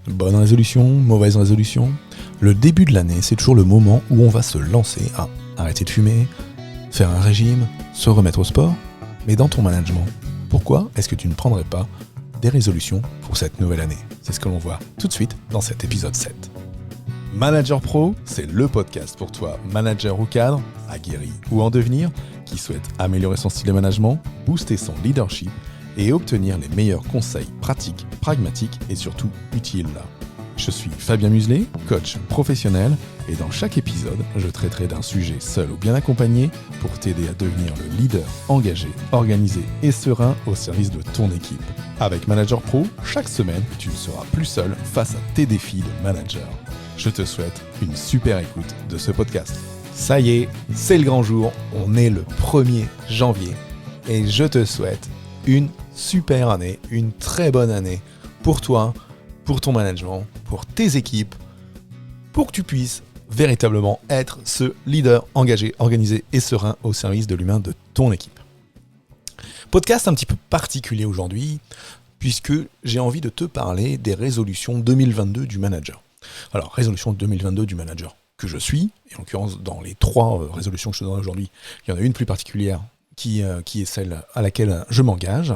Bonne résolution, mauvaise résolution. Le début de l'année, c'est toujours le moment où on va se lancer à arrêter de fumer, faire un régime, se remettre au sport. Mais dans ton management, pourquoi est-ce que tu ne prendrais pas des résolutions pour cette nouvelle année? C'est ce que l'on voit tout de suite dans cet épisode 7. Manager Pro, c'est le podcast pour toi, manager ou cadre, aguerri ou en devenir, qui souhaite améliorer son style de management, booster son leadership et obtenir les meilleurs conseils pratiques, pragmatiques et surtout utiles. Je suis Fabien Muselet, coach professionnel, et dans chaque épisode, je traiterai d'un sujet seul ou bien accompagné pour t'aider à devenir le leader engagé, organisé et serein au service de ton équipe. Avec Manager Pro, chaque semaine, tu ne seras plus seul face à tes défis de manager. Je te souhaite une super écoute de ce podcast. Ça y est, c'est le grand jour, on est le 1er janvier et je te souhaite une super année, une très bonne année pour toi, pour ton management, pour tes équipes, pour que tu puisses véritablement être ce leader engagé, organisé et serein au service de l'humain de ton équipe. Podcast un petit peu particulier aujourd'hui, puisque j'ai envie de te parler des résolutions 2022 du manager. Alors, résolution 2022 du manager que je suis, et en l'occurrence dans les 3 résolutions que je te donne aujourd'hui, il y en a une plus particulière qui est celle à laquelle je m'engage.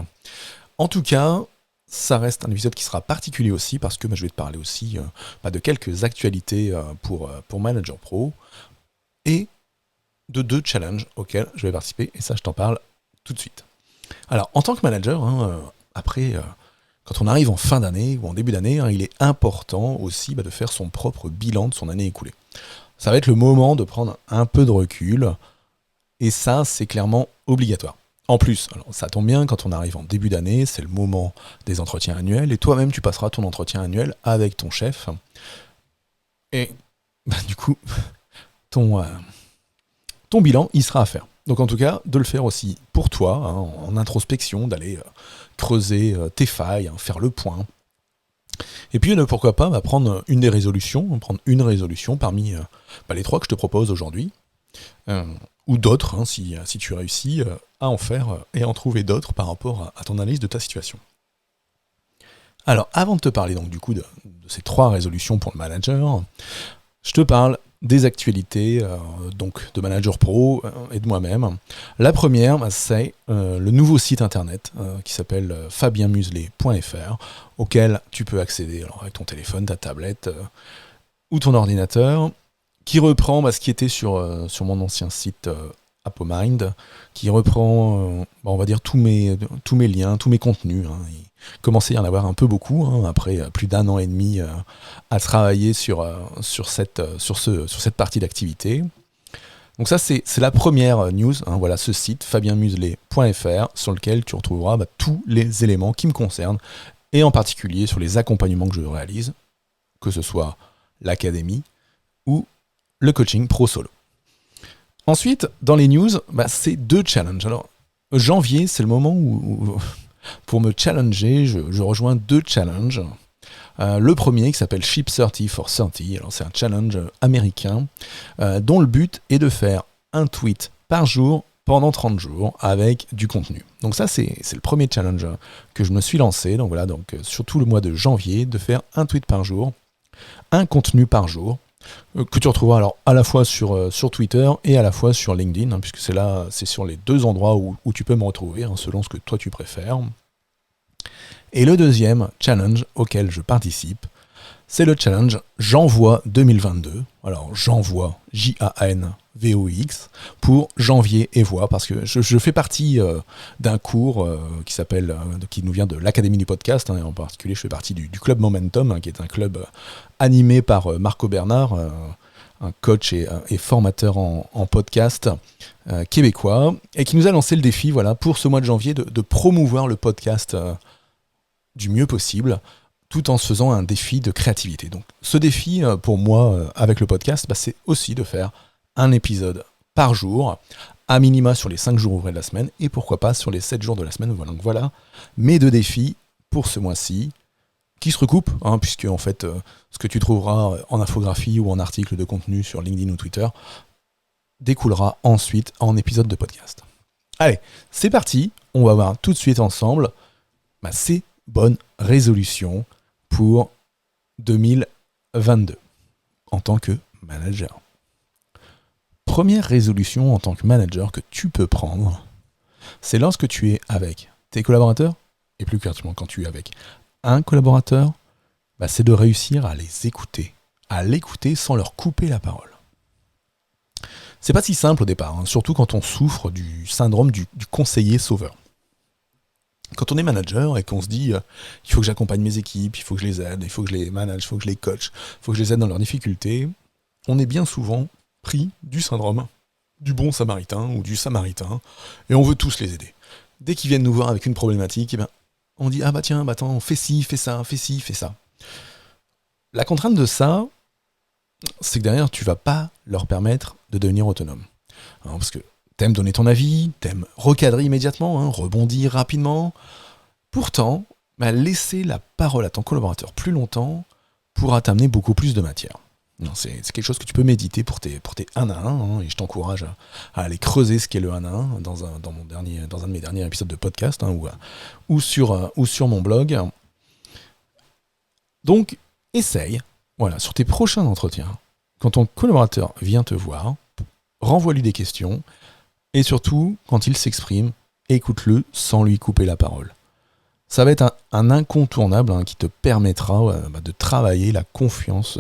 En tout cas, ça reste un épisode qui sera particulier aussi parce que je vais te parler aussi de quelques actualités pour Manager Pro et de 2 challenges auxquels je vais participer, et ça je t'en parle tout de suite. Alors, en tant que manager, après, quand on arrive en fin d'année ou en début d'année, il est important aussi de faire son propre bilan de son année écoulée. Ça va être le moment de prendre un peu de recul, et ça, c'est clairement obligatoire. En plus, alors ça tombe bien, quand on arrive en début d'année, c'est le moment des entretiens annuels, et toi-même, tu passeras ton entretien annuel avec ton chef. Et du coup, ton bilan, il sera à faire. Donc en tout cas, de le faire aussi pour toi, en introspection, d'aller creuser tes failles, faire le point. Et puis, pourquoi pas prendre une résolution parmi les 3 que je te propose aujourd'hui, ou d'autres, si tu réussis à en faire et à en trouver d'autres par rapport à ton analyse de ta situation. Alors, avant de te parler donc du coup de ces 3 résolutions pour le manager, je te parle des actualités donc de Manager Pro et de moi-même. La première, c'est le nouveau site internet qui s'appelle fabienmuselet.fr, auquel tu peux accéder avec ton téléphone, ta tablette ou ton ordinateur, qui reprend ce qui était sur mon ancien site ApoMind, qui reprend on va dire tous mes liens, tous mes contenus. Il commençait à y en avoir un peu beaucoup, après plus d'1 an et demi à travailler sur cette partie d'activité. Donc ça, c'est la première news, voilà, ce site, fabienmuselet.fr, sur lequel tu retrouveras tous les éléments qui me concernent, et en particulier sur les accompagnements que je réalise, que ce soit l'académie ou le coaching pro solo. Ensuite, dans les news, c'est 2 challenges. Alors, janvier, c'est le moment où pour me challenger, je rejoins 2 challenges. Le premier qui s'appelle Ship 30 for 30, alors c'est un challenge américain dont le but est de faire un tweet par jour pendant 30 jours avec du contenu. Donc ça, c'est le premier challenge que je me suis lancé. Donc voilà, surtout le mois de janvier, de faire un tweet par jour, un contenu par jour, que tu retrouveras alors à la fois sur Twitter et à la fois sur LinkedIn, puisque c'est sur les 2 endroits où tu peux me retrouver, selon ce que toi tu préfères. Et le deuxième challenge auquel je participe, c'est le challenge J'envoie 2022. Alors J'envoie, J-A-N-V-O-X, pour janvier et voix, parce que je fais partie d'un cours qui nous vient de l'Académie du podcast, et en particulier je fais partie du Club Momentum, qui est un club animé par Marco Bernard, un coach et formateur en podcast québécois, et qui nous a lancé le défi pour ce mois de janvier de promouvoir le podcast du mieux possible, tout en se faisant un défi de créativité. Donc ce défi, pour moi, avec le podcast, c'est aussi de faire un épisode par jour, à minima sur les 5 jours ouvrés de la semaine, et pourquoi pas sur les 7 jours de la semaine. Donc voilà mes 2 défis pour ce mois-ci, qui se recoupent, puisque en fait, ce que tu trouveras en infographie ou en article de contenu sur LinkedIn ou Twitter découlera ensuite en épisode de podcast. Allez, c'est parti, on va voir tout de suite ensemble ces bonnes résolutions pour 2022 en tant que manager. Première résolution en tant que manager que tu peux prendre, c'est lorsque tu es avec tes collaborateurs, et plus clairement quand tu es avec un collaborateur, c'est de réussir à les écouter, à l'écouter sans leur couper la parole. C'est pas si simple au départ, surtout quand on souffre du syndrome du conseiller sauveur. Quand on est manager et qu'on se dit il faut que j'accompagne mes équipes, il faut que je les aide, il faut que je les manage, il faut que je les coach, il faut que je les aide dans leurs difficultés, on est bien souvent pris du syndrome du bon samaritain ou du samaritain et on veut tous les aider. Dès qu'ils viennent nous voir avec une problématique, on dit attends, fais ci, fais ça, fais ci, fais ça. La contrainte de ça, c'est que derrière, tu vas pas leur permettre de devenir autonomes. Parce que t'aimes donner ton avis, t'aimes recadrer immédiatement, rebondir rapidement. Pourtant, laisser la parole à ton collaborateur plus longtemps pourra t'amener beaucoup plus de matière. C'est quelque chose que tu peux méditer pour tes 1 à 1, et je t'encourage à aller creuser ce qu'est le 1 à 1 dans un de mes derniers épisodes de podcast, ou sur mon blog. Donc, essaye, sur tes prochains entretiens, quand ton collaborateur vient te voir, renvoie-lui des questions, et surtout, quand il s'exprime, écoute-le sans lui couper la parole. Ça va être un incontournable qui te permettra de travailler la confiance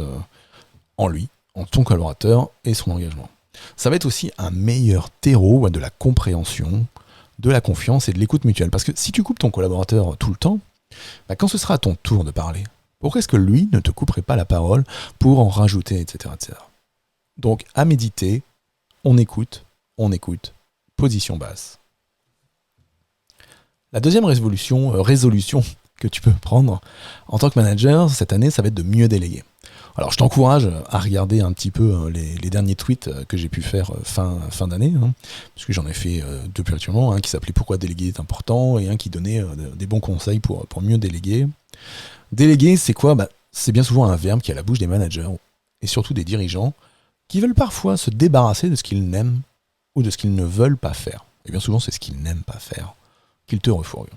en lui, en ton collaborateur et son engagement. Ça va être aussi un meilleur terreau de la compréhension, de la confiance et de l'écoute mutuelle. Parce que si tu coupes ton collaborateur tout le temps, quand ce sera à ton tour de parler, pourquoi est-ce que lui ne te couperait pas la parole pour en rajouter, etc., etc. Donc, à méditer, on écoute, position basse. La deuxième résolution que tu peux prendre en tant que manager cette année, ça va être de mieux déléguer. Alors, je t'encourage à regarder un petit peu les derniers tweets que j'ai pu faire fin d'année, parce que j'en ai fait depuis actuellement, un qui s'appelait « Pourquoi déléguer est important » et un qui donnait des bons conseils pour mieux déléguer. Déléguer, c'est quoi ? C'est bien souvent un verbe qui est à la bouche des managers, et surtout des dirigeants, qui veulent parfois se débarrasser de ce qu'ils n'aiment ou de ce qu'ils ne veulent pas faire. Et bien souvent, c'est ce qu'ils n'aiment pas faire qu'ils te refourguent.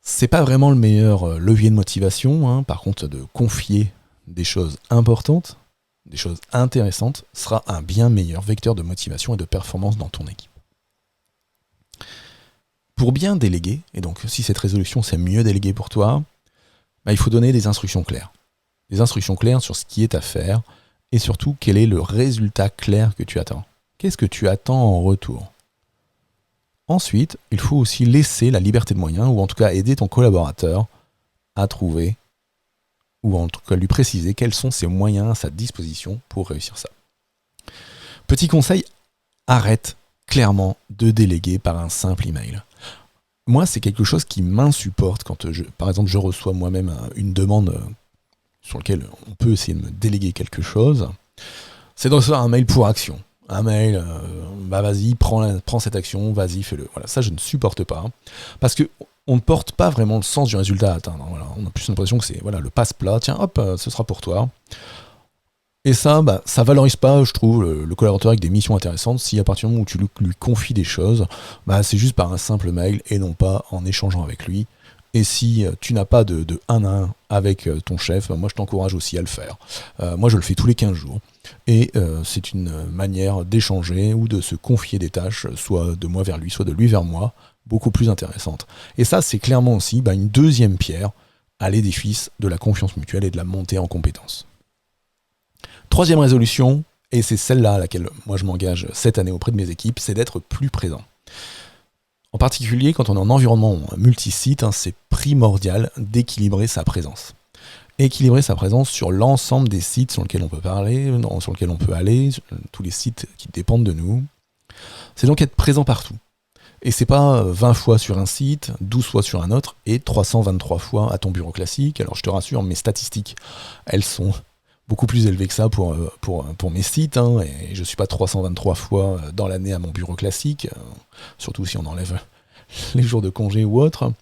C'est pas vraiment le meilleur levier de motivation, par contre, de confier des choses importantes, des choses intéressantes, sera un bien meilleur vecteur de motivation et de performance dans ton équipe. Pour bien déléguer, et donc si cette résolution c'est mieux déléguer pour toi, il faut donner des instructions claires. Des instructions claires sur ce qui est à faire, et surtout quel est le résultat clair que tu attends. Qu'est-ce que tu attends en retour ? Ensuite, il faut aussi laisser la liberté de moyens, ou en tout cas aider ton collaborateur à trouver, ou en tout cas lui préciser quels sont ses moyens à sa disposition pour réussir ça. Petit conseil, arrête clairement de déléguer par un simple email. Moi, c'est quelque chose qui m'insupporte quand, par exemple, je reçois moi-même une demande sur laquelle on peut essayer de me déléguer quelque chose. C'est de recevoir un mail pour action. Un mail, vas-y, prends cette action, vas-y, fais-le. Voilà, ça, je ne supporte pas. Parce que on ne porte pas vraiment le sens du résultat à atteindre. Voilà, on a plus l'impression que c'est le passe-plat. Tiens, hop, ce sera pour toi. Et ça, ça valorise pas, je trouve, le collaborateur avec des missions intéressantes si à partir du moment où tu lui confies des choses, c'est juste par un simple mail et non pas en échangeant avec lui. Et si tu n'as pas de 1 à 1 avec ton chef, moi je t'encourage aussi à le faire. Moi je le fais tous les 15 jours. Et c'est une manière d'échanger ou de se confier des tâches, soit de moi vers lui, soit de lui vers moi, beaucoup plus intéressante. Et ça, c'est clairement aussi une deuxième pierre à l'édifice de la confiance mutuelle et de la montée en compétences. Troisième résolution, et c'est celle-là à laquelle moi je m'engage cette année auprès de mes équipes, c'est d'être plus présent. En particulier, quand on est en environnement multisite, c'est primordial d'équilibrer sa présence. Équilibrer sa présence sur l'ensemble des sites sur lesquels on peut parler, sur lesquels on peut aller, sur tous les sites qui dépendent de nous. C'est donc être présent partout. Et c'est pas 20 fois sur un site, 12 fois sur un autre, et 323 fois à ton bureau classique. Alors je te rassure, mes statistiques, elles sont beaucoup plus élevées que ça pour mes sites, et je suis pas 323 fois dans l'année à mon bureau classique, surtout si on enlève les jours de congé ou autre.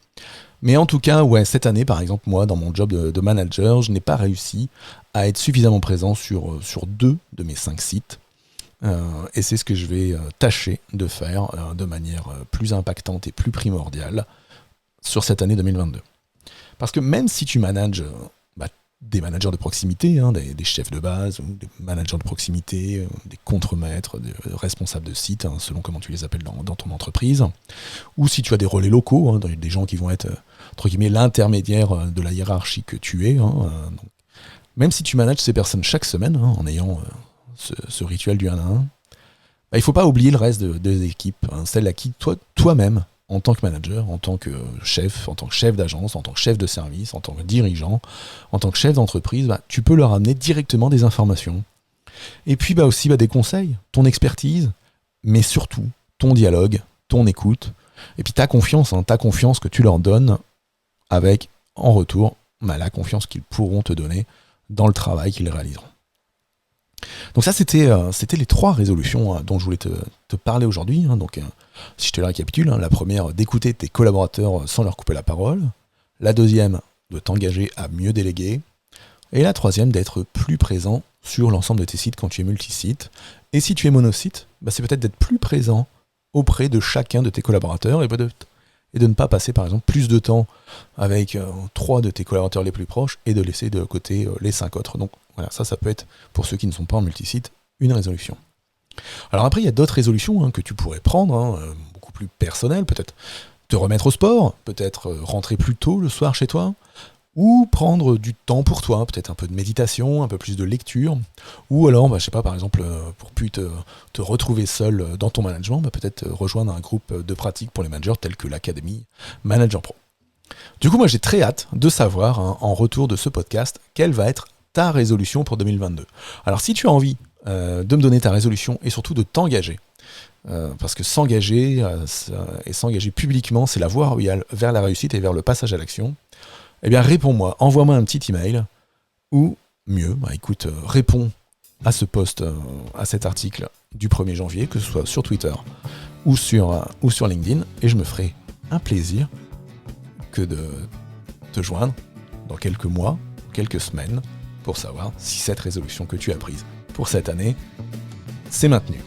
Mais en tout cas, cette année, par exemple, moi, dans mon job de manager, je n'ai pas réussi à être suffisamment présent sur 2 de mes 5 sites. Et c'est ce que je vais tâcher de faire de manière plus impactante et plus primordiale sur cette année 2022. Parce que même si tu manages des managers de proximité, des chefs de base, ou des managers de proximité, des contremaîtres, des responsables de site, selon comment tu les appelles dans ton entreprise. Ou si tu as des relais locaux, des gens qui vont être, entre guillemets, l'intermédiaire de la hiérarchie que tu es. Donc, même si tu manages ces personnes chaque semaine, en ayant ce rituel du 1 à 1, il ne faut pas oublier le reste des équipes, celles à qui toi-même, en tant que manager, en tant que chef d'agence, en tant que chef de service, en tant que dirigeant, en tant que chef d'entreprise, tu peux leur amener directement des informations. Et puis aussi des conseils, ton expertise, mais surtout ton dialogue, ton écoute, et puis ta confiance que tu leur donnes avec, en retour, la confiance qu'ils pourront te donner dans le travail qu'ils réaliseront. Donc ça, c'était les 3 résolutions dont je voulais te parler aujourd'hui. Donc, si je te les récapitule, la première, d'écouter tes collaborateurs sans leur couper la parole. La deuxième, de t'engager à mieux déléguer. Et la troisième, d'être plus présent sur l'ensemble de tes sites quand tu es multisite. Et si tu es monosite, c'est peut-être d'être plus présent auprès de chacun de tes collaborateurs et de ne pas passer, par exemple, plus de temps avec 3 de tes collaborateurs les plus proches et de laisser de côté les 5 autres. Donc voilà, ça peut être, pour ceux qui ne sont pas en multisite, une résolution. Alors après, il y a d'autres résolutions que tu pourrais prendre, beaucoup plus personnelles, peut-être te remettre au sport, peut-être rentrer plus tôt le soir chez toi, ou prendre du temps pour toi, peut-être un peu de méditation, un peu plus de lecture, ou alors, je sais pas, par exemple, pour plus te retrouver seul dans ton management, peut-être rejoindre un groupe de pratique pour les managers tel que l'Académie Manager Pro. Du coup, moi j'ai très hâte de savoir, en retour de ce podcast, quelle va être ta résolution pour 2022. Alors si tu as envie de me donner ta résolution et surtout de t'engager, parce que s'engager et s'engager publiquement, c'est la voie royale vers la réussite et vers le passage à l'action, eh bien réponds-moi, envoie-moi un petit email, ou mieux, réponds à ce post, à cet article du 1er janvier, que ce soit sur Twitter ou sur LinkedIn, et je me ferai un plaisir que de te joindre dans quelques mois, quelques semaines, pour savoir si cette résolution que tu as prise pour cette année s'est maintenue.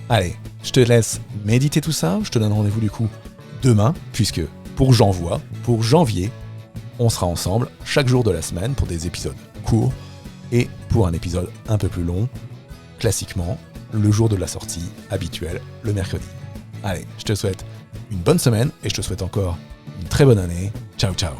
Allez, je te laisse méditer tout ça, je te donne rendez-vous du coup demain, puisque pour janvier, on sera ensemble chaque jour de la semaine pour des épisodes courts et pour un épisode un peu plus long, classiquement le jour de la sortie habituelle, le mercredi. Allez, je te souhaite une bonne semaine et je te souhaite encore une très bonne année. Ciao, ciao.